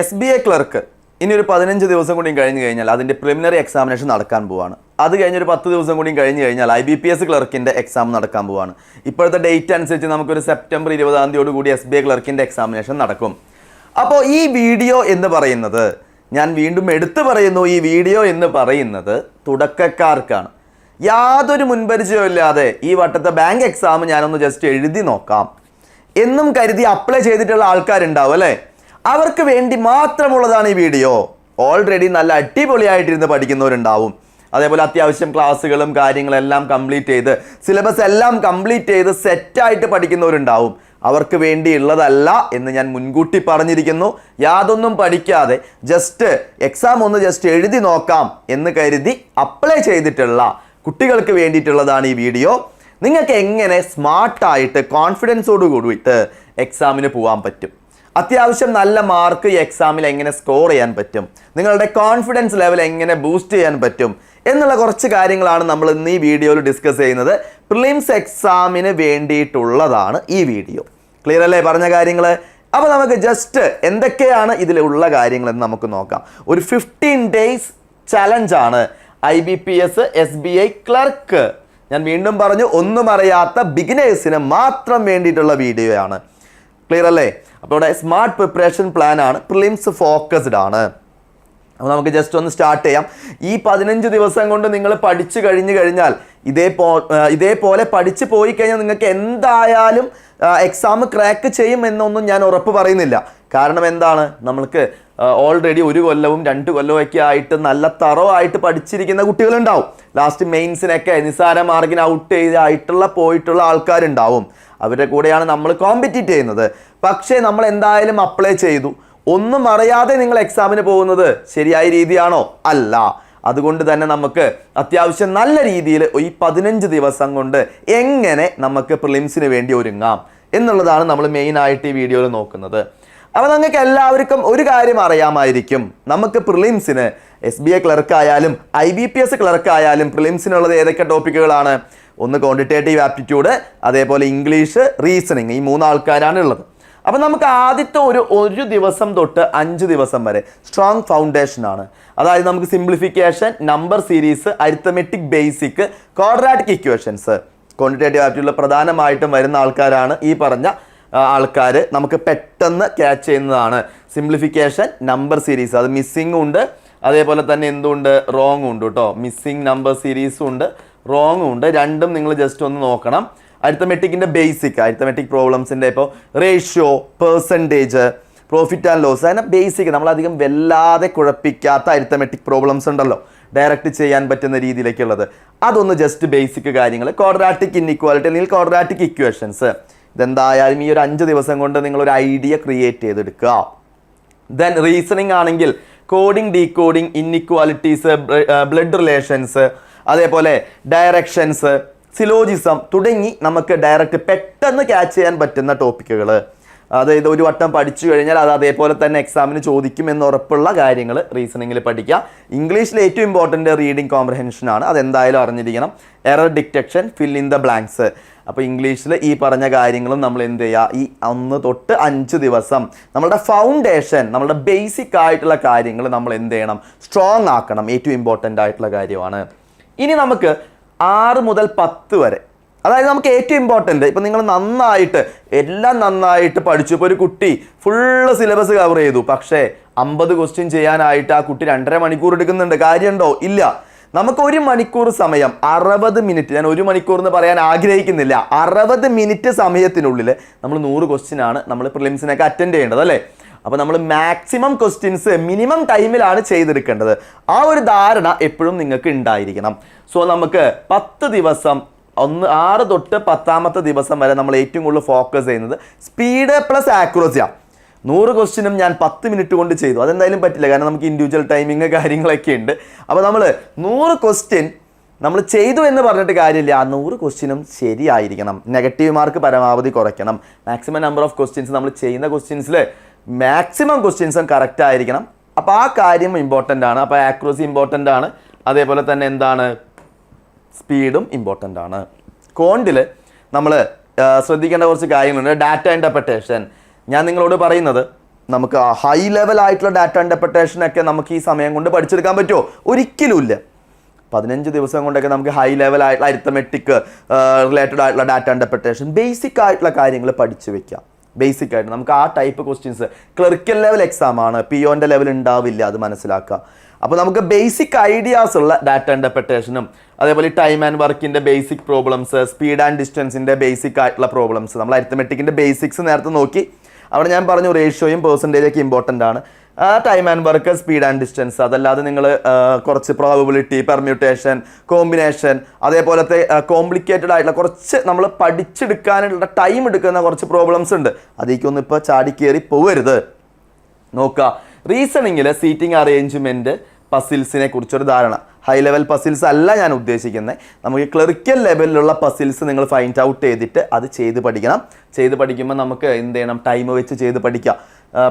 SBA clerk ഇനി ഒരു 15 ദിവസം കൂടി കഴിഞ്ഞ് കഴിഞ്ഞാൽ അതിൻ്റെ പ്രിലിമിനറി എക്സാമിനേഷൻ നടക്കാൻ പോവാണ്. അത് കഴിഞ്ഞൊരു 10 ദിവസം കൂടി കഴിഞ്ഞ് കഴിഞ്ഞാൽ IBPS ക്ലർക്കിൻ്റെ എക്സാം നടക്കാൻ പോവാണ്. ഇപ്പോഴത്തെ ഡേറ്റ് അനുസരിച്ച് നമുക്കൊരു സെപ്റ്റംബർ 20 കൂടി SBA ക്ലർക്കിൻ്റെ എക്സാമിനേഷൻ നടക്കും. അപ്പോൾ ഈ വീഡിയോ എന്ന് പറയുന്നത്, ഞാൻ വീണ്ടും എടുത്തു പറയുന്നു, ഈ വീഡിയോ എന്ന് പറയുന്നത് തുടക്കക്കാർക്കാണ്. യാതൊരു മുൻപരിചയമില്ലാതെ ഈ വട്ടത്തെ ബാങ്ക് എക്സാം ഞാനൊന്ന് ജസ്റ്റ് എഴുതി നോക്കാം എന്നും കരുതി അപ്ലൈ ചെയ്തിട്ടുള്ള ആൾക്കാരുണ്ടാവും അല്ലേ? അവർക്ക് വേണ്ടി മാത്രമുള്ളതാണ് ഈ വീഡിയോ. ഓൾറെഡി നല്ല അടിപൊളിയായിട്ടിരുന്ന് പഠിക്കുന്നവരുണ്ടാവും. അതേപോലെ അത്യാവശ്യം ക്ലാസ്സുകളും കാര്യങ്ങളെല്ലാം കംപ്ലീറ്റ് ചെയ്ത് സിലബസ് എല്ലാം കംപ്ലീറ്റ് ചെയ്ത് സെറ്റായിട്ട് പഠിക്കുന്നവരുണ്ടാവും. അവർക്ക് വേണ്ടിയുള്ളതല്ല എന്ന് ഞാൻ മുൻകൂട്ടി പറഞ്ഞിരിക്കുന്നു. യാതൊന്നും പഠിക്കാതെ ജസ്റ്റ് എക്സാം ഒന്ന് ജസ്റ്റ് എഴുതി നോക്കാം എന്ന് കരുതി അപ്ലൈ ചെയ്തിട്ടുള്ള കുട്ടികൾക്ക് വേണ്ടിയിട്ടുള്ളതാണ് ഈ വീഡിയോ. നിങ്ങൾക്ക് എങ്ങനെ സ്മാർട്ടായിട്ട് കോൺഫിഡൻസോട് കൂടിയിട്ട് എക്സാമിന് പോകാൻ പറ്റും, അത്യാവശ്യം നല്ല മാർക്ക് ഈ എക്സാമിൽ എങ്ങനെ സ്കോർ ചെയ്യാൻ പറ്റും, നിങ്ങളുടെ കോൺഫിഡൻസ് ലെവൽ എങ്ങനെ ബൂസ്റ്റ് ചെയ്യാൻ പറ്റും എന്നുള്ള കുറച്ച് കാര്യങ്ങളാണ് നമ്മൾ ഇന്ന് ഈ വീഡിയോയിൽ ഡിസ്കസ് ചെയ്യുന്നത്. പ്രിലിംസ് എക്സാമിന് വേണ്ടിയിട്ടുള്ളതാണ് ഈ വീഡിയോ. ക്ലിയർ അല്ലേ പറഞ്ഞ കാര്യങ്ങൾ? അപ്പോൾ നമുക്ക് ജസ്റ്റ് എന്തൊക്കെയാണ് ഇതിലുള്ള കാര്യങ്ങളെന്ന് നമുക്ക് നോക്കാം. ഒരു 15 days ചലഞ്ചാണ് IBPS SBA ക്ലർക്ക്. ഞാൻ വീണ്ടും പറഞ്ഞു, ഒന്നും അറിയാത്ത ബിഗിനേഴ്സിന് മാത്രം വേണ്ടിയിട്ടുള്ള വീഡിയോ ആണ്. ക്ലിയർ അല്ലേ? അപ്പോൾ ഇവിടെ സ്മാർട്ട് പ്രിപ്പറേഷൻ പ്ലാൻ ആണ്, പ്രിലിംസ് ഫോക്കസ്ഡ് ആണ്. അപ്പോൾ നമുക്ക് ജസ്റ്റ് ഒന്ന് സ്റ്റാർട്ട് ചെയ്യാം. ഈ 15 ദിവസം കൊണ്ട് നിങ്ങൾ പഠിച്ചു കഴിഞ്ഞാൽ ഇതേപോലെ പഠിച്ചു പോയി കഴിഞ്ഞാൽ നിങ്ങൾക്ക് എന്തായാലും എക്സാം ക്രാക്ക് ചെയ്യും എന്നൊന്നും ഞാൻ ഉറപ്പ് പറയുന്നില്ല. കാരണം എന്താണ്, നമ്മൾക്ക് ഓൾറെഡി 1 കൊല്ലവും 2 കൊല്ലവും ഒക്കെ ആയിട്ട് നല്ല തറവായിട്ട് പഠിച്ചിരിക്കുന്ന കുട്ടികളുണ്ടാവും. ലാസ്റ്റ് മെയിൻസിനൊക്കെ നിസാര മാർക്കിന് ഔട്ട് ചെയ്തായിട്ടുള്ള പോയിട്ടുള്ള ആൾക്കാരുണ്ടാവും. അവരുടെ കൂടെയാണ് നമ്മൾ കോമ്പറ്റീറ്റ് ചെയ്യുന്നത്. പക്ഷേ നമ്മൾ എന്തായാലും അപ്ലൈ ചെയ്തു. ഒന്നും അറിയാതെ നിങ്ങൾ എക്സാമിന് പോകുന്നത് ശരിയായ രീതിയാണോ? അല്ല. അതുകൊണ്ട് തന്നെ നമുക്ക് അത്യാവശ്യം നല്ല രീതിയിൽ ഈ 15 ദിവസം കൊണ്ട് എങ്ങനെ നമുക്ക് പ്രിലിംസിന് വേണ്ടി ഒരുങ്ങാം എന്നുള്ളതാണ് നമ്മൾ മെയിനായിട്ട് ഈ വീഡിയോയിൽ നോക്കുന്നത്. അപ്പോൾ നിങ്ങൾക്ക് എല്ലാവർക്കും ഒരു കാര്യം അറിയാമായിരിക്കും, നമുക്ക് പ്രിലിംസിന് SBA ക്ലർക്ക് ആയാലും IBPS ക്ലർക്ക് ആയാലും പ്രിലിംസിനുള്ളത് ഏതൊക്കെ ടോപ്പിക്കുകളാണ്? ഒന്ന് ക്വാണ്ടിറ്റേറ്റീവ് ആപ്റ്റിറ്റ്യൂഡ്, അതേപോലെ ഇംഗ്ലീഷ്, റീസണിങ്, ഈ 3 ആൾക്കാരാണ് ഉള്ളത്. അപ്പം നമുക്ക് ആദ്യത്തെ ഒരു ദിവസം തൊട്ട് 5 ദിവസം വരെ സ്ട്രോങ് ഫൗണ്ടേഷൻ ആണ്. അതായത് നമുക്ക് simplification, number series, arithmetic basic, quadratic equations, quantitative ആപ്റ്റിറ്റ്യൂഡിൽ പ്രധാനമായിട്ടും വരുന്ന ആൾക്കാരാണ് ഈ പറഞ്ഞ ആൾക്കാർ. നമുക്ക് പെട്ടെന്ന് ക്യാച്ച് ചെയ്യുന്നതാണ് സിംപ്ലിഫിക്കേഷൻ, നമ്പർ സീരീസ്. അത് മിസ്സിങ്ങും ഉണ്ട്, അതേപോലെ തന്നെ എന്തുണ്ട്, റോങ്ങും ഉണ്ട് കേട്ടോ. മിസ്സിങ് നമ്പർ സീരീസും ഉണ്ട്, റോങ്ങും ഉണ്ട്. രണ്ടും നിങ്ങൾ ജസ്റ്റ് ഒന്ന് നോക്കണം. അരിത്തമെറ്റിക്കിൻ്റെ ബേസിക്, അരിത്തമെറ്റിക് പ്രോബ്ലംസിൻ്റെ ഇപ്പോൾ ratio, percentage, profit and loss, അങ്ങനെ ബേസിക് നമ്മളധികം വല്ലാതെ കുഴപ്പിക്കാത്ത അരിത്തമെറ്റിക് പ്രോബ്ലംസ് ഉണ്ടല്ലോ, ഡയറക്റ്റ് ചെയ്യാൻ പറ്റുന്ന രീതിയിലേക്കുള്ളത്. അതൊന്ന് ജസ്റ്റ് ബേസിക് കാര്യങ്ങൾ. ക്വാഡ്രാറ്റിക് ഇൻഇക്വാലിറ്റി അല്ലെങ്കിൽ ക്വാഡ്രാറ്റിക് ഇക്വേഷൻസ്, ഇതെന്തായാലും ഈ ഒരു 5 ദിവസം കൊണ്ട് നിങ്ങളൊരു ഐഡിയ ക്രിയേറ്റ് ചെയ്തെടുക്കുക. ദെൻ റീസണിങ് ആണെങ്കിൽ coding, decoding, inequalities, blood relations, അതേപോലെ ഡയറക്ഷൻസ്, സിലോജിസം തുടങ്ങി നമുക്ക് ഡയറക്റ്റ് പെട്ടെന്ന് ക്യാച്ച് ചെയ്യാൻ പറ്റുന്ന ടോപ്പിക്കുകൾ. അതായത് ഒരു വട്ടം പഠിച്ചു കഴിഞ്ഞാൽ അത് അതേപോലെ തന്നെ എക്സാമിന് ചോദിക്കും എന്ന് ഉറപ്പുള്ള കാര്യങ്ങൾ റീസണിങ്ങിൽ പഠിക്കുക. ഇംഗ്ലീഷിൽ ഏറ്റവും ഇമ്പോർട്ടൻ്റ് റീഡിങ് കോംപ്രഹെൻഷൻ ആണ്, അതെന്തായാലും അറിഞ്ഞിരിക്കണം. Error detection, fill in the blanks. അപ്പോൾ ഇംഗ്ലീഷിൽ ഈ പറഞ്ഞ കാര്യങ്ങളും നമ്മൾ എന്ത് ചെയ്യുക, ഈ 1 തൊട്ട് 5 ദിവസം നമ്മളുടെ ഫൗണ്ടേഷൻ, നമ്മളുടെ ബേസിക് ആയിട്ടുള്ള കാര്യങ്ങൾ നമ്മൾ എന്ത് ചെയ്യണം, സ്ട്രോങ് ആക്കണം. ഏറ്റവും ഇമ്പോർട്ടൻ്റ് ആയിട്ടുള്ള കാര്യമാണ്. ഇനി നമുക്ക് 6 മുതൽ 10 വരെ, അതായത് നമുക്ക് ഏറ്റവും ഇമ്പോർട്ടൻ്റ്, ഇപ്പം നിങ്ങൾ എല്ലാം നന്നായിട്ട് പഠിച്ചു. ഇപ്പോൾ ഒരു കുട്ടി ഫുള്ള് സിലബസ് കവർ ചെയ്തു, പക്ഷേ 50 ക്വസ്റ്റ്യൻ ചെയ്യാനായിട്ട് ആ കുട്ടി 2.5 മണിക്കൂർ എടുക്കുന്നുണ്ട്. കാര്യമുണ്ടോ? ഇല്ല. നമുക്ക് 1 മണിക്കൂർ സമയം, 60 മിനിറ്റ്, ഞാൻ 1 മണിക്കൂർ എന്ന് പറയാൻ ആഗ്രഹിക്കുന്നില്ല, 60 മിനിറ്റ് സമയത്തിനുള്ളിൽ നമ്മൾ 100 ക്വസ്റ്റ്യൻ ആണ് നമ്മൾ പ്രിലിംസിനൊക്കെ അറ്റൻഡ് ചെയ്യേണ്ടത് അല്ലേ? അപ്പോൾ നമ്മൾ മാക്സിമം ക്വസ്റ്റ്യൻസ് മിനിമം ടൈമിലാണ് ചെയ്തെടുക്കേണ്ടത്. ആ ഒരു ധാരണ എപ്പോഴും നിങ്ങൾക്ക് ഉണ്ടായിരിക്കണം. സോ നമുക്ക് 10 ദിവസം, 6 തൊട്ട് 10ാമത്തെ ദിവസം വരെ നമ്മൾ ഏറ്റവും കൂടുതൽ ഫോക്കസ് ചെയ്യുന്നത് സ്പീഡ് പ്ലസ് ആക്യുറസിയാണ്. 100 ക്വസ്റ്റ്യനും ഞാൻ 10 മിനിറ്റ് കൊണ്ട് ചെയ്തു, അതെന്തായാലും പറ്റില്ല. കാരണം നമുക്ക് ഇൻഡിവിജ്വൽ ടൈമിങ് കാര്യങ്ങളൊക്കെ ഉണ്ട്. അപ്പോൾ നമ്മൾ 100 ക്വസ്റ്റ്യൻ നമ്മൾ ചെയ്തു എന്ന് പറഞ്ഞിട്ട് കാര്യമില്ല, ആ 100 ക്വസ്റ്റ്യനും ശരിയായിരിക്കണം. നെഗറ്റീവ് മാർക്ക് പരമാവധി കുറയ്ക്കണം. മാക്സിമം നമ്പർ ഓഫ് ക്വസ്റ്റ്യൻസ്, നമ്മൾ ചെയ്യുന്ന ക്വസ്റ്റ്യൻസിൽ മാക്സിമം ക്വസ്റ്റ്യൻസും കറക്റ്റ് ആയിരിക്കണം. അപ്പോൾ ആ കാര്യം ഇമ്പോർട്ടൻ്റ് ആണ്. അപ്പോൾ ആക്യുറസി ഇമ്പോർട്ടൻ്റ് ആണ്, അതേപോലെ തന്നെ എന്താണ്, സ്പീഡും ഇമ്പോർട്ടൻ്റ് ആണ്. കോണ്ടിൽ നമ്മൾ ശ്രദ്ധിക്കേണ്ട കുറച്ച് കാര്യങ്ങളുണ്ട്. ഡാറ്റ ഇൻ്റർപ്രിട്ടേഷൻ, ഞാൻ നിങ്ങളോട് പറയുന്നത് നമുക്ക് ഹൈ ലെവൽ ആയിട്ടുള്ള ഡാറ്റ ഇൻ്റർപ്രിട്ടേഷനൊക്കെ നമുക്ക് ഈ സമയം കൊണ്ട് പഠിച്ചെടുക്കാൻ പറ്റുമോ? ഒരിക്കലും ഇല്ല. 15 ദിവസം കൊണ്ടൊക്കെ നമുക്ക് ഹൈ ലെവൽ ആയിട്ടുള്ള അരിത്തമെറ്റിക് റിലേറ്റഡ് ആയിട്ടുള്ള ഡാറ്റ ഇൻ്റർപ്രിട്ടേഷൻ ബേസിക് ആയിട്ടുള്ള കാര്യങ്ങൾ പഠിച്ചു വെക്കാം. ബേസിക് ആയിട്ട് നമുക്ക് ആ type questions clerical level exam ആണ്, പിഒൻ്റെ ലെവൽ ഉണ്ടാവില്ല, അത് മനസ്സിലാക്കുക. അപ്പോൾ നമുക്ക് ബേസിക് ഐഡിയാസ് ഉള്ള ഡാറ്റ ഇൻ്റർപ്രിട്ടേഷനും അതേപോലെ ടൈം ആൻഡ് വർക്കിൻ്റെ ബേസിക് പ്രോബ്ലംസ്, സ്പീഡ് ആൻഡ് ഡിസ്റ്റൻസിൻ്റെ ബേസിക് ആയിട്ടുള്ള പ്രോബ്ലംസ്, നമ്മൾ അരിത്തമെറ്റിക്കിൻ്റെ ബേസിക്സ് നേരത്തെ നോക്കി. അവിടെ ഞാൻ പറഞ്ഞു റേഷ്യോയും പെർസെൻറ്റേജൊക്കെ ഇമ്പോർട്ടൻ്റ് ആണ്. Time and work, speed and distance, അതല്ലാതെ നിങ്ങൾ കുറച്ച് പ്രോബബിലിറ്റി, പെർമ്യൂട്ടേഷൻ, കോമ്പിനേഷൻ, അതേപോലത്തെ കോംപ്ലിക്കേറ്റഡ് ആയിട്ടുള്ള കുറച്ച് നമ്മൾ പഠിച്ചെടുക്കാനുള്ള ടൈം എടുക്കുന്ന കുറച്ച് പ്രോബ്ലംസ് ഉണ്ട്. അതിലേക്കൊന്നും ഇപ്പോൾ ചാടിക്കേറി പോകരുത്. നോക്കുക, റീസണിങ്ങിൽ സീറ്റിംഗ് അറേഞ്ച്മെൻറ്റ് പസിൽസിനെ കുറിച്ചൊരു ധാരണ. ഹൈ ലെവൽ പസിൽസ് അല്ല ഞാൻ ഉദ്ദേശിക്കുന്നത്. നമുക്ക് ക്ലറിക്കൽ ലെവലിലുള്ള പസിൽസ് നിങ്ങൾ ഫൈൻഡ് ഔട്ട് ചെയ്തിട്ട് അത് ചെയ്ത് പഠിക്കണം. ചെയ്ത് പഠിക്കുമ്പോൾ നമുക്ക് എന്ത് ചെയ്യണം, ടൈം വെച്ച് ചെയ്ത് പഠിക്കാം,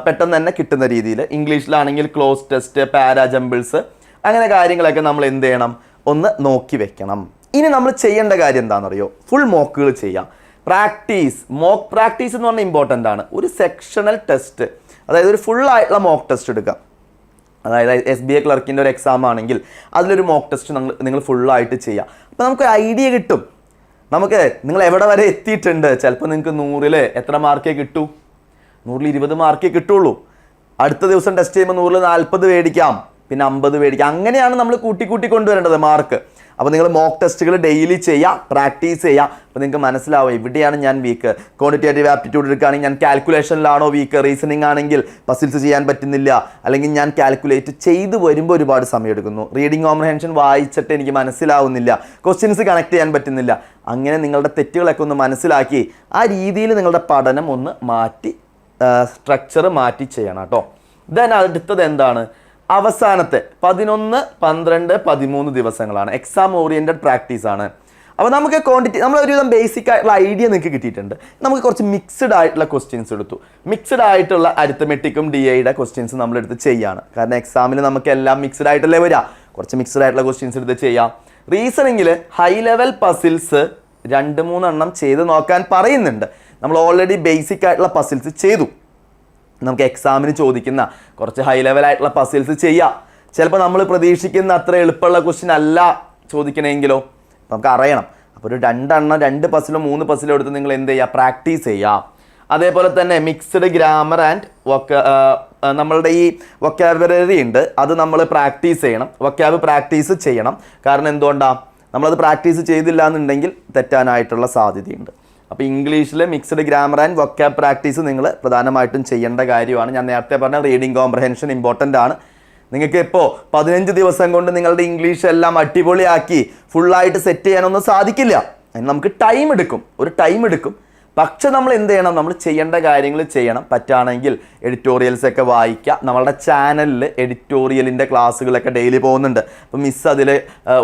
പെട്ടെന്ന് തന്നെ കിട്ടുന്ന രീതിയിൽ. ഇംഗ്ലീഷിലാണെങ്കിൽ ക്ലോസ് ടെസ്റ്റ്, പാരാ ജമ്പിൾസ്, അങ്ങനെ കാര്യങ്ങളൊക്കെ നമ്മൾ എന്ത് ചെയ്യണം, ഒന്ന് നോക്കി വെക്കണം. ഇനി നമ്മൾ ചെയ്യേണ്ട കാര്യം എന്താണെന്നറിയോ? ഫുൾ മോക്കുകൾ ചെയ്യാം. പ്രാക്ടീസ്, മോക്ക് പ്രാക്ടീസ് എന്ന് പറഞ്ഞാൽ ഇമ്പോർട്ടൻ്റ് ആണ്. ഒരു സെക്ഷണൽ ടെസ്റ്റ്, അതായത് ഒരു ഫുൾ ആയിട്ടുള്ള മോക്ക് ടെസ്റ്റ് എടുക്കാം. അതായത് SBA ക്ലർക്കിൻ്റെ ഒരു എക്സാം ആണെങ്കിൽ അതിലൊരു മോക്ക് ടെസ്റ്റ് നിങ്ങൾ ഫുള്ളായിട്ട് ചെയ്യുക. അപ്പോൾ നമുക്കൊരു ഐഡിയ കിട്ടും. നിങ്ങൾ എവിടെ വരെ എത്തിയിട്ടുണ്ട്. ചിലപ്പോൾ നിങ്ങൾക്ക് 100-ൽ എത്ര മാർക്കേ കിട്ടൂ? 100-ൽ 20 മാർക്കേ കിട്ടുള്ളൂ. അടുത്ത ദിവസം ടെസ്റ്റ് ചെയ്യുമ്പോൾ 100-ൽ 40 മേടിക്കാം, പിന്നെ 50 മേടിക്കാം. അങ്ങനെയാണ് നമ്മൾ കൂട്ടി കൊണ്ടുവരേണ്ടത് മാർക്ക്. അപ്പോൾ നിങ്ങൾ മോക്ക് ടെസ്റ്റുകൾ ഡെയിലി ചെയ്യുക, പ്രാക്ടീസ് ചെയ്യുക. അപ്പോൾ നിങ്ങൾക്ക് മനസ്സിലാവും എവിടെയാണ് ഞാൻ വീക്ക്. ക്വാണ്ടിറ്റേറ്റീവ് ആപ്റ്റിറ്റ്യൂഡ് എടുക്കുകയാണെങ്കിൽ ഞാൻ കാൽക്കുലേഷനിലാണോ വീക്ക്, റീസണിങ് ആണെങ്കിൽ പസിൽസ് ചെയ്യാൻ പറ്റുന്നില്ല, അല്ലെങ്കിൽ ഞാൻ കാൽക്കുലേറ്റ് ചെയ്ത് വരുമ്പോൾ ഒരുപാട് സമയം എടുക്കുന്നു, റീഡിങ് കോംപ്രഹെൻഷൻ വായിച്ചിട്ട് എനിക്ക് മനസ്സിലാവുന്നില്ല, ക്വസ്റ്റ്യൻസ് കണക്ട് ചെയ്യാൻ പറ്റുന്നില്ല. അങ്ങനെ നിങ്ങളുടെ തെറ്റുകളൊക്കെ ഒന്ന് മനസ്സിലാക്കി ആ രീതിയിൽ നിങ്ങളുടെ പഠനം ഒന്ന് മാറ്റി, സ്ട്രക്ചർ മാറ്റി ചെയ്യണം കേട്ടോ. ദെൻ അടുത്തത് എന്താണ്? അവസാനത്തെ 11, 12, 13 ദിവസങ്ങളാണ് എക്സാം ഓറിയൻറ്റഡ് പ്രാക്ടീസ് ആണ്. അപ്പോൾ നമുക്ക് നമ്മൾ ഒരുവിധം ബേസിക് ആയിട്ടുള്ള ഐഡിയ നിങ്ങൾക്ക് കിട്ടിയിട്ടുണ്ട്. നമുക്ക് കുറച്ച് മിക്സ്ഡ് ആയിട്ടുള്ള ക്വസ്റ്റ്യൻസ് എടുത്തു. മിക്സ്ഡ് ആയിട്ടുള്ള അരിത്തമെറ്റിക്കും DIയുടെ ക്വസ്റ്റ്യൻസ് നമ്മളെടുത്ത് ചെയ്യാണ്. കാരണം എക്സാമിൽ നമുക്ക് എല്ലാം മിക്സ്ഡ് ആയിട്ടല്ലേ വരിക. കുറച്ച് മിക്സ്ഡ് ആയിട്ടുള്ള ക്വസ്റ്റ്യൻസ് എടുത്ത് ചെയ്യാം. റീസണിങ്ങിൽ ഹൈ ലെവൽ പസിൽസ് 2-3 എണ്ണം ചെയ്ത് നോക്കാൻ പറയുന്നുണ്ട്. നമ്മൾ ഓൾറെഡി ബേസിക് ആയിട്ടുള്ള പസിൽസ് ചെയ്തു. നമുക്ക് എക്സാമിന് ചോദിക്കുന്ന കുറച്ച് ഹൈ ലെവൽ ആയിട്ടുള്ള പസിൽസ് ചെയ്യാം. ചിലപ്പോൾ നമ്മൾ പ്രതീക്ഷിക്കുന്ന അത്ര എളുപ്പമുള്ള ക്വസ്റ്റ്യൻ അല്ല ചോദിക്കണമെങ്കിലോ നമുക്ക് അറിയണം. അപ്പോൾ ഒരു 2 പസിലോ 3 പസിലോ എടുത്ത് നിങ്ങൾ എന്ത് ചെയ്യുക, പ്രാക്ടീസ് ചെയ്യുക. അതേപോലെ തന്നെ മിക്സ്ഡ് ഗ്രാമർ ആൻഡ് നമ്മളുടെ ഈ വൊക്കാബുലറി ഉണ്ട്, അത് നമ്മൾ പ്രാക്ടീസ് ചെയ്യണം. വൊക്കാബ് പ്രാക്ടീസ് ചെയ്യണം. കാരണം എന്തുകൊണ്ടാണ്? നമ്മളത് പ്രാക്ടീസ് ചെയ്തില്ല എന്നുണ്ടെങ്കിൽ തെറ്റാനായിട്ടുള്ള സാധ്യതയുണ്ട്. അപ്പോൾ ഇംഗ്ലീഷിൽ മിക്സ്ഡ് ഗ്രാമർ ആൻഡ് വൊക്കാബ് പ്രാക്ടീസ് നിങ്ങൾ പ്രധാനമായിട്ടും ചെയ്യേണ്ട കാര്യമാണ്. ഞാൻ നേരത്തെ പറഞ്ഞ റീഡിങ് കോംപ്രഹെൻഷൻ ഇമ്പോർട്ടൻ്റ് ആണ്. നിങ്ങൾക്ക് ഇപ്പോൾ 15 ദിവസം കൊണ്ട് നിങ്ങളുടെ ഇംഗ്ലീഷ് എല്ലാം അടിപൊളിയാക്കി ഫുള്ളായിട്ട് സെറ്റ് ചെയ്യാനൊന്നും സാധിക്കില്ല. അതിന് നമുക്ക് ടൈം എടുക്കും. പക്ഷെ നമ്മൾ എന്ത് ചെയ്യണം? നമ്മൾ ചെയ്യേണ്ട കാര്യങ്ങൾ ചെയ്യണം. പറ്റുകയാണെങ്കിൽ എഡിറ്റോറിയൽസ് ഒക്കെ വായിക്കുക. നമ്മളുടെ ചാനലിൽ എഡിറ്റോറിയലിൻ്റെ ക്ലാസ്സുകളൊക്കെ ഡെയിലി പോകുന്നുണ്ട്. അപ്പോൾ മിസ് അതിൽ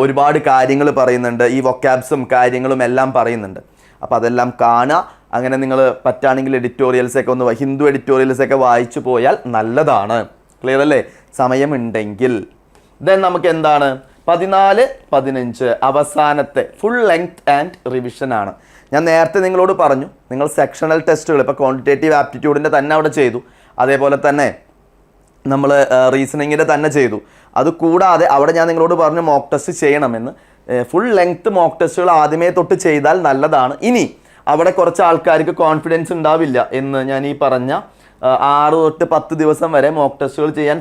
ഒരുപാട് കാര്യങ്ങൾ പറയുന്നുണ്ട്, ഈ വൊക്കാബ്സും കാര്യങ്ങളും എല്ലാം പറയുന്നുണ്ട്. അപ്പോൾ അതെല്ലാം കാണുക. അങ്ങനെ നിങ്ങൾ പറ്റുകയാണെങ്കിൽ എഡിറ്റോറിയൽസൊക്കെ ഒന്ന് ഹിന്ദു എഡിറ്റോറിയൽസൊക്കെ വായിച്ചു പോയാൽ നല്ലതാണ്. ക്ലിയർ അല്ലേ? സമയമുണ്ടെങ്കിൽ. ദെൻ നമുക്ക് എന്താണ് 14, 15 അവസാനത്തെ ഫുൾ ലെങ്ത് ആൻഡ് റിവിഷൻ ആണ്. ഞാൻ നേരത്തെ നിങ്ങളോട് പറഞ്ഞു, നിങ്ങൾ സെക്ഷണൽ ടെസ്റ്റുകൾ ഇപ്പോൾ ക്വാണ്ടിറ്റേറ്റീവ് ആപ്റ്റിറ്റ്യൂഡിൻ്റെ തന്നെ അവിടെ ചെയ്തു, അതേപോലെ തന്നെ നമ്മൾ റീസണിങ്ങിൻ്റെ തന്നെ ചെയ്തു. അതുകൂടാതെ അവിടെ ഞാൻ നിങ്ങളോട് പറഞ്ഞു മോക്ക് ടെസ്റ്റ് ചെയ്യണമെന്ന്. ഫുൾ ലെങ്ത് മോക്ക് ടെസ്റ്റുകൾ ആദ്യമേ തൊട്ട് ചെയ്താൽ നല്ലതാണ്. ഇനി അവിടെ കുറച്ച് ആൾക്കാർക്ക് കോൺഫിഡൻസ് ഉണ്ടാവില്ല എന്ന് ഞാൻ ഈ പറഞ്ഞ 6 തൊട്ട് 10 ദിവസം വരെ മോക്ക് ടെസ്റ്റുകൾ ചെയ്യാൻ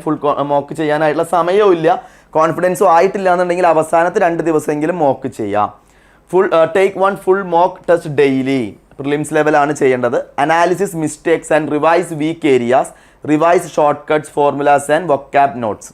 മോക്ക് ചെയ്യാനായിട്ടുള്ള സമയവും ഇല്ല, കോൺഫിഡൻസും ആയിട്ടില്ല എന്നുണ്ടെങ്കിൽ അവസാനത്തെ 2 ദിവസമെങ്കിലും മോക്ക് ചെയ്യാം. Take 1 full mock test daily. Prelims ലെവലാണ് ചെയ്യേണ്ടത്. Analysis mistakes and revise weak areas, revise shortcuts, formulas and vocab notes.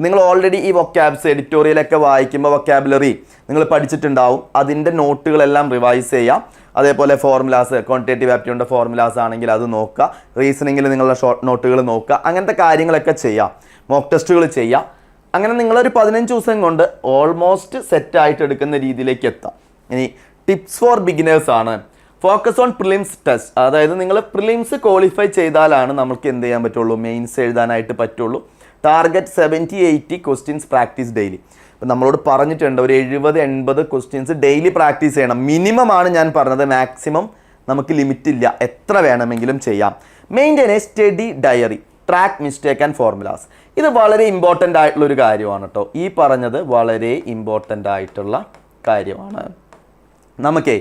നിങ്ങൾ ഓൾറെഡി ഈ വൊക്കാബ്സ് എഡിറ്റോറിയലൊക്കെ വായിക്കുമ്പോൾ വൊക്കാബുലറി നിങ്ങൾ പഠിച്ചിട്ടുണ്ടാവും. അതിൻ്റെ നോട്ടുകളെല്ലാം റിവൈസ് ചെയ്യാം. അതേപോലെ ഫോർമുലാസ്, ക്വാണ്ടിറ്റേറ്റീവ് ആപ്റ്റിറ്റ്യൂഡിൻ്റെ ഫോർമുലാസ് ആണെങ്കിൽ അത് നോക്കുക. റീസണിങ്ങിൽ നിങ്ങളുടെ ഷോർട്ട് നോട്ടുകൾ നോക്കുക. അങ്ങനത്തെ കാര്യങ്ങളൊക്കെ ചെയ്യാം. മോക്ക് ടെസ്റ്റുകൾ ചെയ്യാം. അങ്ങനെ നിങ്ങളൊരു 15 ദിവസം കൊണ്ട് ഓൾമോസ്റ്റ് സെറ്റായിട്ട് എടുക്കുന്ന രീതിയിലേക്ക് എത്താം. ഇനി ടിപ്സ് ഫോർ ബിഗിനേഴ്സ് ആണ്. Focus on prelims test. അതായത് നിങ്ങൾ പ്രിലിംസ് ക്വാളിഫൈ ചെയ്താലാണ് നമുക്ക് എന്ത് ചെയ്യാൻ പറ്റുള്ളൂ, മെയിൻസ് എഴുതാനായിട്ട് പറ്റുള്ളൂ. Target 70-80 questions practice daily. ഇപ്പം നമ്മളോട് പറഞ്ഞിട്ടുണ്ട് ഒരു 70-80 ക്വസ്റ്റ്യൻസ് ഡെയിലി പ്രാക്ടീസ് ചെയ്യണം. മിനിമം ആണ് ഞാൻ പറഞ്ഞത്, മാക്സിമം നമുക്ക് ലിമിറ്റ് ഇല്ല, എത്ര വേണമെങ്കിലും ചെയ്യാം. Maintain a study diary. Track mistake and formulas. ഇത് വളരെ ഇമ്പോർട്ടൻ്റ് ആയിട്ടുള്ളൊരു കാര്യമാണ് കേട്ടോ. ഈ പറഞ്ഞത് വളരെ ഇമ്പോർട്ടൻ്റ് ആയിട്ടുള്ള കാര്യമാണ്. നമുക്കേ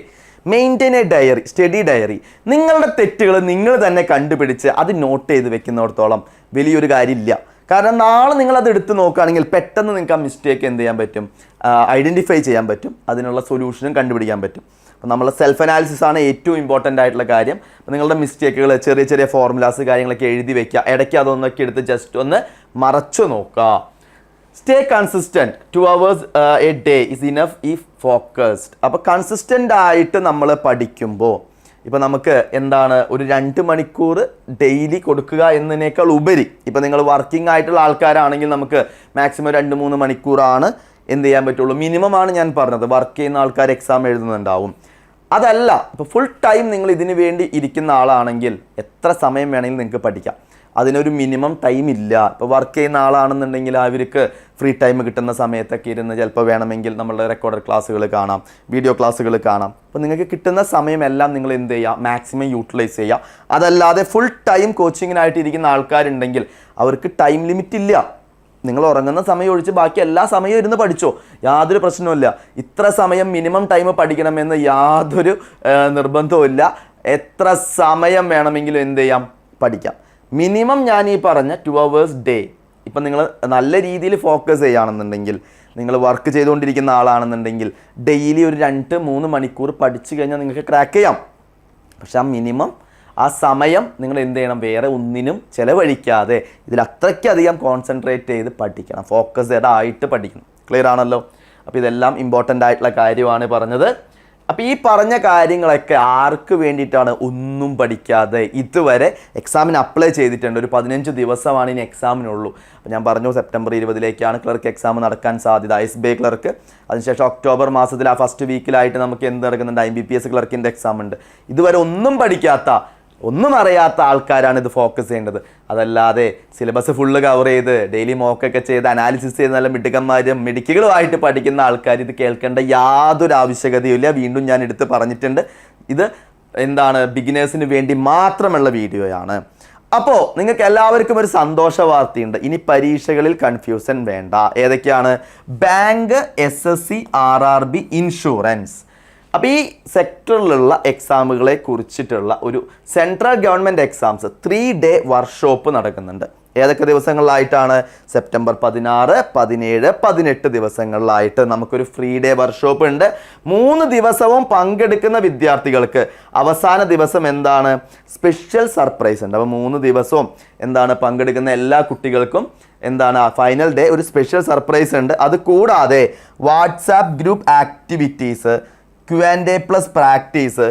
maintain a diary, study diary. നിങ്ങളുടെ തെറ്റുകൾ നിങ്ങൾ തന്നെ കണ്ടുപിടിച്ച് അത് നോട്ട് ചെയ്ത് വെക്കുന്നിടത്തോളം വലിയൊരു കാര്യമില്ല. കാരണം നാളെ നിങ്ങളത് എടുത്ത് നോക്കുകയാണെങ്കിൽ പെട്ടെന്ന് നിങ്ങൾക്ക് ആ മിസ്റ്റേക്ക് എന്ത് ചെയ്യാൻ പറ്റും, ഐഡൻറ്റിഫൈ ചെയ്യാൻ പറ്റും, അതിനുള്ള സൊല്യൂഷനും കണ്ടുപിടിക്കാൻ പറ്റും. അപ്പോൾ നമ്മൾ സെൽഫ് അനാലിസിസ് ആണ് ഏറ്റവും ഇമ്പോർട്ടൻ്റ് ആയിട്ടുള്ള കാര്യം. അപ്പോൾ നിങ്ങളുടെ മിസ്റ്റേക്കുകൾ, ചെറിയ ചെറിയ ഫോർമുലാസ് കാര്യങ്ങളൊക്കെ എഴുതി വെക്കുക. ഇടയ്ക്ക് അതൊന്നൊക്കെ എടുത്ത് ജസ്റ്റ് ഒന്ന് മറച്ചു നോക്കുക. Stay consistent, 2 hours A day is enough if focused. അപ്പോൾ കൺസിസ്റ്റൻ്റ് ആയിട്ട് നമ്മൾ പഠിക്കുമ്പോൾ ഇപ്പോൾ നമുക്ക് എന്താണ് ഒരു 2 മണിക്കൂർ ഡെയിലി കൊടുക്കുക എന്നതിനേക്കാൾ ഉപരി, ഇപ്പോൾ നിങ്ങൾ വർക്കിംഗ് ആയിട്ടുള്ള ആൾക്കാരാണെങ്കിൽ നമുക്ക് മാക്സിമം 2-3 മണിക്കൂറാണ് എന്ത് ചെയ്യാൻ പറ്റുള്ളൂ, മിനിമം ആണ് ഞാൻ പറഞ്ഞത്. വർക്ക് ചെയ്യുന്ന ആൾക്കാർ എക്സാം എഴുതുന്നുണ്ടാവും. അതല്ല, ഇപ്പോൾ ഫുൾ ടൈം നിങ്ങൾ ഇതിന് വേണ്ടി ഇരിക്കുന്ന ആളാണെങ്കിൽ എത്ര സമയം വേണമെങ്കിലും നിങ്ങൾക്ക് പഠിക്കാം. അതിനൊരു മിനിമം ടൈം ഇല്ല. ഇപ്പോൾ വർക്ക് ചെയ്യുന്ന ആളാണെന്നുണ്ടെങ്കിൽ അവർക്ക് ഫ്രീ ടൈം കിട്ടുന്ന സമയത്തൊക്കെ ഇരുന്ന് ചിലപ്പോൾ വേണമെങ്കിൽ നമ്മളുടെ റെക്കോർഡഡ് ക്ലാസ്സുകൾ കാണാം, വീഡിയോ ക്ലാസ്സുകൾ കാണാം. അപ്പോൾ നിങ്ങൾക്ക് കിട്ടുന്ന സമയമെല്ലാം നിങ്ങൾ എന്ത് ചെയ്യുക, മാക്സിമം യൂട്ടിലൈസ് ചെയ്യുക. അതല്ലാതെ ഫുൾ ടൈം കോച്ചിങ്ങിനായിട്ട് ഇരിക്കുന്ന ആൾക്കാരുണ്ടെങ്കിൽ അവർക്ക് ടൈം ലിമിറ്റ് ഇല്ല. നിങ്ങൾ ഉറങ്ങുന്ന സമയം ഒഴിച്ച് ബാക്കി എല്ലാ സമയവും ഇരുന്ന് പഠിച്ചോ, യാതൊരു പ്രശ്നവുമില്ല. ഇത്ര സമയം മിനിമം ടൈം പഠിക്കണമെന്ന് യാതൊരു നിർബന്ധവും ഇല്ല. എത്ര സമയം വേണമെങ്കിലും എന്ത് ചെയ്യാം, പഠിക്കാം. മിനിമം ഞാൻ ഈ പറഞ്ഞ 2 hours ഡേ. ഇപ്പം നിങ്ങൾ നല്ല രീതിയിൽ ഫോക്കസ് ചെയ്യുകയാണെന്നുണ്ടെങ്കിൽ, നിങ്ങൾ വർക്ക് ചെയ്തുകൊണ്ടിരിക്കുന്ന ആളാണെന്നുണ്ടെങ്കിൽ ഡെയിലി ഒരു 2-3 മണിക്കൂർ പഠിച്ചു കഴിഞ്ഞാൽ നിങ്ങൾക്ക് ക്രാക്ക് ചെയ്യാം. പക്ഷെ ആ മിനിമം ആ സമയം നിങ്ങൾ എന്ത് ചെയ്യണം, വേറെ ഒന്നിനും ചിലവഴിക്കാതെ ഇതിൽ അത്രയ്ക്കധികം കോൺസെൻട്രേറ്റ് ചെയ്ത് പഠിക്കണം, ഫോക്കസ്ഡ് ആയിട്ട് പഠിക്കണം. ക്ലിയർ ആണല്ലോ? അപ്പോൾ ഇതെല്ലാം ഇമ്പോർട്ടൻ്റ് ആയിട്ടുള്ള കാര്യമാണ് പറഞ്ഞത്. അപ്പോൾ ഈ പറഞ്ഞ കാര്യങ്ങളൊക്കെ ആർക്ക് വേണ്ടിയിട്ടാണ്? ഒന്നും പഠിക്കാതെ ഇതുവരെ എക്സാമിന് അപ്ലൈ ചെയ്തിട്ടുണ്ട്. ഒരു 15 ദിവസമാണ് ഇനി എക്സാമിനുള്ളൂ. അപ്പോൾ ഞാൻ പറഞ്ഞു സെപ്റ്റംബർ 20 ക്ലർക്ക് എക്സാം നടക്കാൻ സാധ്യത, SBI ക്ലർക്ക്. അതിനുശേഷം ഒക്ടോബർ മാസത്തിൽ ആ ഫസ്റ്റ് വീക്കിലായിട്ട് നമുക്ക് എന്ത് നടക്കുന്നുണ്ട്, IBPS ക്ലർക്കിൻ്റെ എക്സാം ഉണ്ട്. ഇതുവരെ ഒന്നും പഠിക്കാത്ത, ഒന്നും അറിയാത്ത ആൾക്കാരാണ് ഇത് ഫോക്കസ് ചെയ്യേണ്ടത്. അതല്ലാതെ സിലബസ് ഫുള്ള് കവർ ചെയ്ത് ഡെയിലി മോക്കൊക്കെ ചെയ്ത് അനാലിസിസ് ചെയ്ത് നല്ല മിടുക്കന്മാരും മിടുക്കികളുമായിട്ട് പഠിക്കുന്ന ആൾക്കാർ ഇത് കേൾക്കേണ്ട യാതൊരു ആവശ്യകതയുമില്ല. വീണ്ടും ഞാൻ എടുത്ത് പറഞ്ഞിട്ടുണ്ട്, ഇത് എന്താണ്, ബിഗിനേഴ്സിന് വേണ്ടി മാത്രമുള്ള വീഡിയോയാണ്. അപ്പോൾ നിങ്ങൾക്ക് എല്ലാവർക്കും ഒരു സന്തോഷ വാർത്തയുണ്ട്. ഇനി പരീക്ഷകളിൽ കൺഫ്യൂഷൻ വേണ്ട. ഏതൊക്കെയാണ്? Bank, SSC, RRB, insurance. അപ്പോൾ ഈ സെക്ടറിലുള്ള എക്സാമുകളെ കുറിച്ചിട്ടുള്ള ഒരു central government exams 3 day workshop നടക്കുന്നുണ്ട്. ഏതൊക്കെ ദിവസങ്ങളിലായിട്ടാണ്? സെപ്റ്റംബർ 16, 17, 18 ദിവസങ്ങളിലായിട്ട് നമുക്കൊരു ഫ്രീ ഡേ വർക്ക്ഷോപ്പ് ഉണ്ട്. 3 ദിവസവും പങ്കെടുക്കുന്ന വിദ്യാർത്ഥികൾക്ക് അവസാന ദിവസം എന്താണ്, സ്പെഷ്യൽ സർപ്രൈസ് ഉണ്ട്. അപ്പോൾ 3 ദിവസവും എന്താണ്, പങ്കെടുക്കുന്ന എല്ലാ കുട്ടികൾക്കും എന്താണ്, ഫൈനൽ ഡേ ഒരു സ്പെഷ്യൽ സർപ്രൈസ് ഉണ്ട്. അത് കൂടാതെ WhatsApp group activities, Q&A plus practice,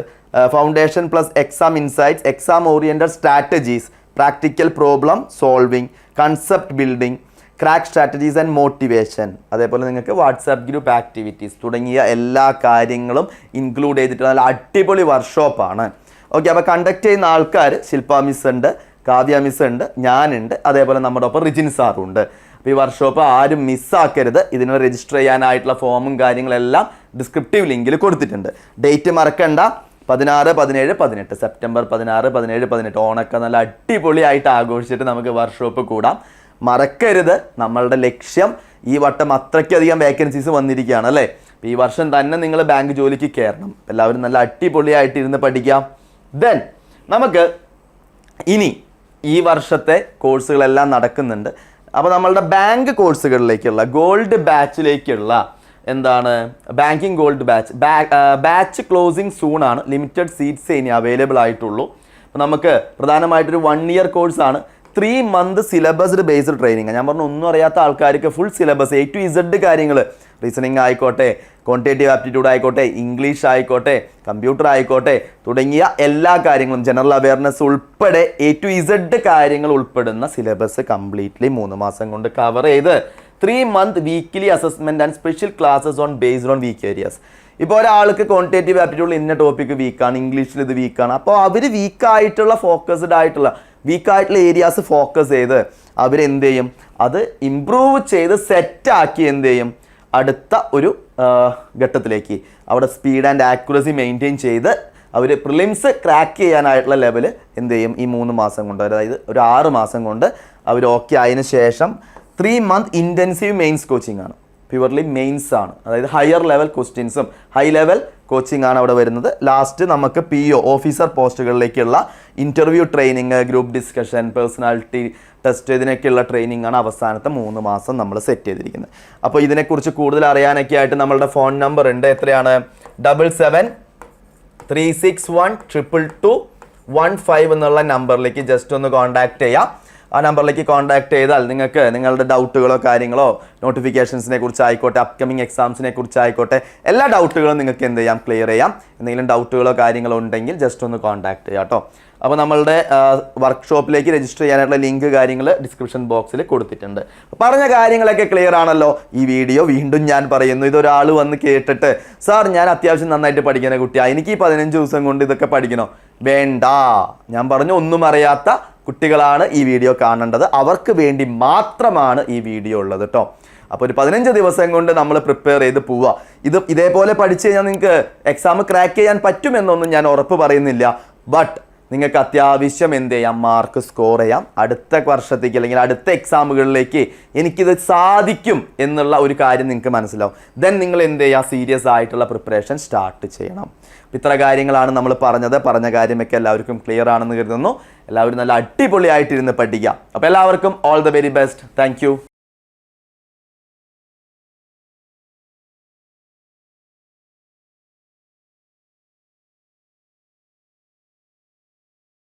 foundation plus exam insights, exam oriented strategies, practical problem solving, concept building, crack strategies and motivation. അതേപോലെ നിങ്ങൾക്ക് വാട്സാപ്പ് ഗ്രൂപ്പ് ആക്ടിവിറ്റീസ് തുടങ്ങിയ എല്ലാ കാര്യങ്ങളും ഇൻക്ലൂഡ് ചെയ്തിട്ടുള്ള നല്ല അടിപൊളി വർക്ക്ഷോപ്പാണ്. ഓക്കെ, അപ്പോൾ കണ്ടക്ട് ചെയ്യുന്ന ആൾക്കാർ ശില്പ മിസ് ഉണ്ട്, കാവ്യ മിസ് ഉണ്ട്, ഞാനുണ്ട്, അതേപോലെ നമ്മുടെ ഒപ്പം റിജിൻ സാറും ഉണ്ട്. അപ്പോൾ ഈ വർക്ക്ഷോപ്പ് ആരും മിസ്സാക്കരുത്. ഇതിന് രജിസ്റ്റർ ചെയ്യാനായിട്ടുള്ള ഫോമും കാര്യങ്ങളെല്ലാം ഡിസ്ക്രിപ്റ്റീവ് ലിങ്കിൽ കൊടുത്തിട്ടുണ്ട്. ഡേറ്റ് മറക്കണ്ട, 16, 17, 18 സെപ്റ്റംബർ 16, 17, 18 ഓണൊക്കെ നല്ല അടിപൊളിയായിട്ട് ആഘോഷിച്ചിട്ട് നമുക്ക് വർക്ക്ഷോപ്പ് കൂടാം. മറക്കരുത്, നമ്മളുടെ ലക്ഷ്യം ഈ വട്ടം അത്രയ്ക്കധികം വേക്കൻസീസ് വന്നിരിക്കുകയാണ് അല്ലേ. ഈ വർഷം തന്നെ നിങ്ങൾ ബാങ്ക് ജോലിക്ക് കയറണം. എല്ലാവരും നല്ല അടിപൊളിയായിട്ട് ഇരുന്ന് പഠിക്കാം. ദെൻ നമുക്ക് ഇനി ഈ വർഷത്തെ കോഴ്സുകളെല്ലാം നടക്കുന്നുണ്ട്. അപ്പോൾ നമ്മളുടെ ബാങ്ക് കോഴ്സുകളിലേക്കുള്ള ഗോൾഡ് ബാച്ചിലേക്കുള്ള എന്താണ്, banking gold batch closing soon ആണ്. ലിമിറ്റഡ് സീറ്റ്സ് ഇനി അവൈലബിൾ ആയിട്ടുള്ളൂ. അപ്പോൾ നമുക്ക് പ്രധാനമായിട്ടൊരു 1 year കോഴ്സാണ്. 3 month സിലബസ്ഡ് ബേസ്ഡ് ട്രെയിനിങ്. ഞാൻ പറഞ്ഞു, ഒന്നും അറിയാത്ത ആൾക്കാർക്ക് full syllabus A to Z കാര്യങ്ങൾ, റീസണിങ് ആയിക്കോട്ടെ, ക്വാണ്ടിറ്റേറ്റീവ് ആപ്റ്റിറ്റ്യൂഡ് ആയിക്കോട്ടെ, ഇംഗ്ലീഷ് ആയിക്കോട്ടെ, കമ്പ്യൂട്ടർ ആയിക്കോട്ടെ, തുടങ്ങിയ എല്ലാ കാര്യങ്ങളും, ജനറൽ അവയർനെസ് ഉൾപ്പെടെ A to Z കാര്യങ്ങൾ ഉൾപ്പെടുന്ന സിലബസ് കംപ്ലീറ്റ്ലി 3 മാസം കൊണ്ട് കവർ ചെയ്ത് 3 month weekly assessment and special classes on based on weak areas. ഇപ്പോൾ ഒരാൾക്ക് ക്വാണ്ടിറ്റേറ്റീവ് ആപ്റ്റിറ്റ്യൂഡിൽ ഇന്ന ടോപ്പിക്ക് വീക്കാണ്, ഇംഗ്ലീഷിൽ ഇത് വീക്കാണ്. അപ്പോൾ അവർ വീക്കായിട്ടുള്ള ഫോക്കസ്ഡ് ആയിട്ടുള്ള വീക്കായിട്ടുള്ള ഏരിയാസ് ഫോക്കസ് ചെയ്ത് അവരെന്ത് ചെയ്യും, അത് ഇംപ്രൂവ് ചെയ്ത് സെറ്റാക്കി എന്ത് ചെയ്യും, അടുത്ത ഒരു ഘട്ടത്തിലേക്ക് അവിടെ സ്പീഡ് ആൻഡ് ആക്യുറസി മെയിൻറ്റെയിൻ ചെയ്ത് അവർ പ്രിലിംസ് ക്രാക്ക് ചെയ്യാനായിട്ടുള്ള ലെവൽ എന്ത് ചെയ്യും ഈ 3 മാസം കൊണ്ട്, അതായത് ഒരു 6 മാസം കൊണ്ട് അവർ ഓക്കെ ആയതിനു ശേഷം 3 മന്ത് ഇൻറ്റൻസീവ് മെയിൻസ് കോച്ചിങ് ആണ്. പ്യുവർലി മെയിൻസ് ആണ്, അതായത് ഹയർ ലെവൽ ക്വസ്റ്റ്യൻസും ഹൈ ലെവൽ കോച്ചിങ് ആണ് അവിടെ വരുന്നത്. ലാസ്റ്റ് നമുക്ക് PO ഓഫീസർ പോസ്റ്റുകളിലേക്കുള്ള interview training, group discussion, personality test, ഇതിനൊക്കെയുള്ള ട്രെയിനിങ് ആണ് അവസാനത്തെ 3 മാസം നമ്മൾ സെറ്റ് ചെയ്തിരിക്കുന്നത്. അപ്പോൾ ഇതിനെക്കുറിച്ച് കൂടുതൽ അറിയാനൊക്കെ ആയിട്ട് നമ്മളുടെ ഫോൺ നമ്പർ ഉണ്ട്. എത്രയാണ്? 7736122215 എന്നുള്ള നമ്പറിലേക്ക് ജസ്റ്റ് ഒന്ന് കോൺടാക്ട് ചെയ്യാം. ആ നമ്പറിലേക്ക് കോൺടാക്ട് ചെയ്താൽ നിങ്ങൾക്ക് നിങ്ങളുടെ ഡൗട്ടുകളോ കാര്യങ്ങളോ നോട്ടിഫിക്കേഷൻസിനെ കുറിച്ച് ആയിക്കോട്ടെ, അപ്കമിങ് എക്സാംസിനെ കുറിച്ച് ആയിക്കോട്ടെ, എല്ലാ ഡൗട്ടുകളും നിങ്ങൾക്ക് എന്ത് ചെയ്യാം, ക്ലിയർ ചെയ്യാം. എന്തെങ്കിലും ഡൗട്ടുകളോ കാര്യങ്ങളോ ഉണ്ടെങ്കിൽ ജസ്റ്റ് ഒന്ന് കോൺടാക്ട് ചെയ്യാം കേട്ടോ. അപ്പോൾ നമ്മളുടെ വർക്ക്ഷോപ്പിലേക്ക് രജിസ്റ്റർ ചെയ്യാനായിട്ടുള്ള ലിങ്ക് കാര്യങ്ങൾ ഡിസ്ക്രിപ്ഷൻ ബോക്സിൽ കൊടുത്തിട്ടുണ്ട്. പറഞ്ഞ കാര്യങ്ങളൊക്കെ ക്ലിയർ ആണല്ലോ. ഈ വീഡിയോ വീണ്ടും ഞാൻ പറയുന്നു, ഇതൊരാൾ വന്ന് കേട്ടിട്ട് സാർ ഞാൻ അത്യാവശ്യം നന്നായിട്ട് പഠിക്കുന്ന കുട്ടിയാണ്, എനിക്ക് ഈ 15 ദിവസം കൊണ്ട് ഇതൊക്കെ പഠിക്കണോ? വേണ്ട. ഞാൻ പറഞ്ഞു, ഒന്നും അറിയാത്ത കുട്ടികളാണ് ഈ വീഡിയോ കാണേണ്ടത്, അവർക്ക് വേണ്ടി മാത്രമാണ് ഈ വീഡിയോ ഉള്ളത് കേട്ടോ. അപ്പോൾ ഒരു 15 ദിവസം കൊണ്ട് നമ്മൾ പ്രിപ്പയർ ചെയ്ത് പോവുക. ഇതേപോലെ പഠിച്ചു കഴിഞ്ഞാൽ നിങ്ങൾക്ക് എക്സാം ക്രാക്ക് ചെയ്യാൻ പറ്റുമെന്നൊന്നും ഞാൻ ഉറപ്പ് പറയുന്നില്ല. ബട്ട് നിങ്ങൾക്ക് അത്യാവശ്യം എന്ത് ചെയ്യാം, മാർക്ക് സ്കോർ ചെയ്യാം. അടുത്ത വർഷത്തേക്ക് അല്ലെങ്കിൽ അടുത്ത എക്സാമുകളിലേക്ക് എനിക്കിത് സാധിക്കും എന്നുള്ള ഒരു കാര്യം നിങ്ങൾക്ക് മനസ്സിലാവും. ദെൻ നിങ്ങൾ എന്ത് ചെയ്യുക, സീരിയസ് ആയിട്ടുള്ള പ്രിപ്പറേഷൻ സ്റ്റാർട്ട് ചെയ്യണം. ഇത്ര കാര്യങ്ങളാണ് നമ്മൾ പറഞ്ഞത്. പറഞ്ഞ കാര്യമൊക്കെ എല്ലാവർക്കും ക്ലിയർ ആണെന്ന് കരുതുന്നു. എല്ലാവരും നല്ല അടിപൊളിയായിട്ടിരുന്ന് പഠിക്കുക. അപ്പോൾ എല്ലാവർക്കും all the very best. Thank